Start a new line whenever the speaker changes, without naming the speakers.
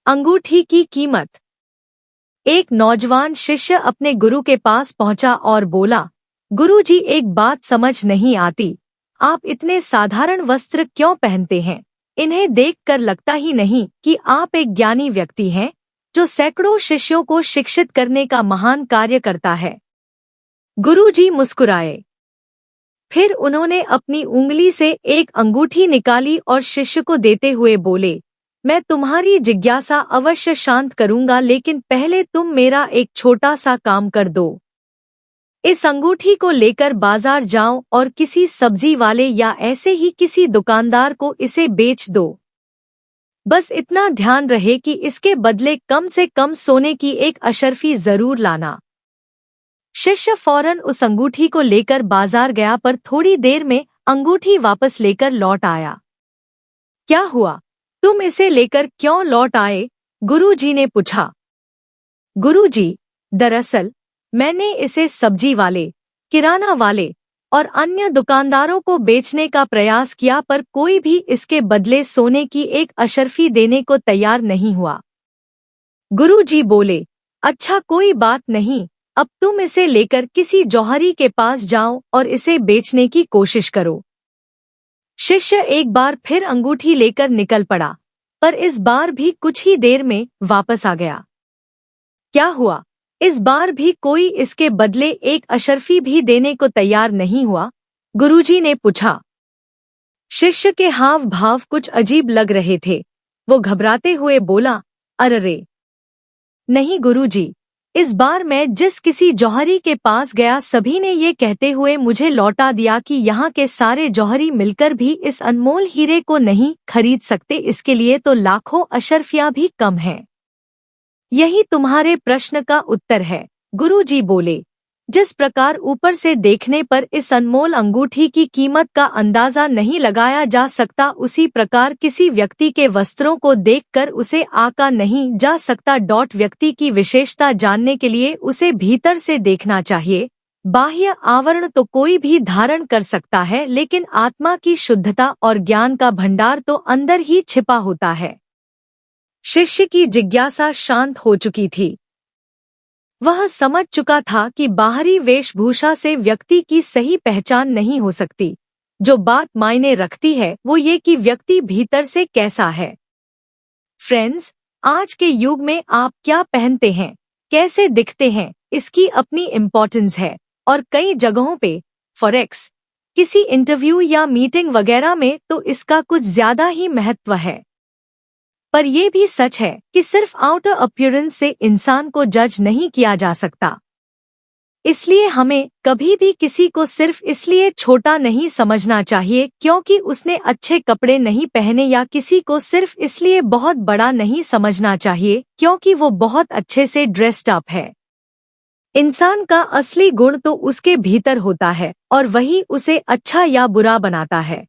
अंगूठी की कीमत। एक नौजवान शिष्य अपने गुरु के पास पहुंचा और बोला, गुरुजी, एक बात समझ नहीं आती, आप इतने साधारण वस्त्र क्यों पहनते हैं? इन्हें देखकर लगता ही नहीं कि आप एक ज्ञानी व्यक्ति हैं, जो सैकड़ों शिष्यों को शिक्षित करने का महान कार्य करता है। गुरुजी मुस्कुराए। फिर उन्होंने अपनी उंगली से एक अंगूठी निकाली और शिष्य को देते हुए बोले, मैं तुम्हारी जिज्ञासा अवश्य शांत करूंगा, लेकिन पहले तुम मेरा एक छोटा सा काम कर दो। इस अंगूठी को लेकर बाजार जाओ और किसी सब्जी वाले या ऐसे ही किसी दुकानदार को इसे बेच दो। बस इतना ध्यान रहे कि इसके बदले कम से कम सोने की एक अशर्फी जरूर लाना। शिष्य फौरन उस अंगूठी को लेकर बाजार गया, पर थोड़ी देर में अंगूठी वापस लेकर लौट आया। क्या हुआ, तुम इसे लेकर क्यों लौट आए? गुरुजी ने पूछा। गुरुजी, दरअसल मैंने इसे सब्जी वाले, किराना वाले और अन्य दुकानदारों को बेचने का प्रयास किया, पर कोई भी इसके बदले सोने की एक अशर्फी देने को तैयार नहीं हुआ। गुरुजी बोले, अच्छा कोई बात नहीं, अब तुम इसे लेकर किसी जौहरी के पास जाओ और इसे बेचने की कोशिश करो। शिष्य एक बार फिर अंगूठी लेकर निकल पड़ा, पर इस बार भी कुछ ही देर में वापस आ गया। क्या हुआ, इस बार भी कोई इसके बदले एक अशर्फी भी देने को तैयार नहीं हुआ? गुरुजी ने पूछा। शिष्य के हाव भाव कुछ अजीब लग रहे थे। वो घबराते हुए बोला, अरे नहीं गुरुजी, इस बार मैं जिस किसी जौहरी के पास गया, सभी ने ये कहते हुए मुझे लौटा दिया कि यहाँ के सारे जौहरी मिलकर भी इस अनमोल हीरे को नहीं खरीद सकते, इसके लिए तो लाखों अशर्फियाँ भी कम हैं। यही तुम्हारे प्रश्न का उत्तर है, गुरुजी बोले। जिस प्रकार ऊपर से देखने पर इस अनमोल अंगूठी की कीमत का अंदाजा नहीं लगाया जा सकता, उसी प्रकार किसी व्यक्ति के वस्त्रों को देखकर उसे आंका नहीं जा सकता। व्यक्ति की विशेषता जानने के लिए उसे भीतर से देखना चाहिए। बाह्य आवरण तो कोई भी धारण कर सकता है, लेकिन आत्मा की शुद्धता और ज्ञान का भंडार तो अंदर ही छिपा होता है। शिष्य की जिज्ञासा शांत हो चुकी थी। वह समझ चुका था कि बाहरी वेशभूषा से व्यक्ति की सही पहचान नहीं हो सकती। जो बात मायने रखती है वो ये कि व्यक्ति भीतर से कैसा है। फ्रेंड्स, आज के युग में आप क्या पहनते हैं, कैसे दिखते हैं, इसकी अपनी इम्पोर्टेंस है, और कई जगहों पे फॉरेक्स, किसी इंटरव्यू या मीटिंग वगैरह में तो इसका कुछ ज्यादा ही महत्व है। पर यह भी सच है कि सिर्फ आउटर अपीयरेंस से इंसान को जज नहीं किया जा सकता। इसलिए हमें कभी भी किसी को सिर्फ इसलिए छोटा नहीं समझना चाहिए क्योंकि उसने अच्छे कपड़े नहीं पहने, या किसी को सिर्फ इसलिए बहुत बड़ा नहीं समझना चाहिए क्योंकि वो बहुत अच्छे से ड्रेस्ड अप है। इंसान का असली गुण तो उसके भीतर होता है, और वही उसे अच्छा या बुरा बनाता है।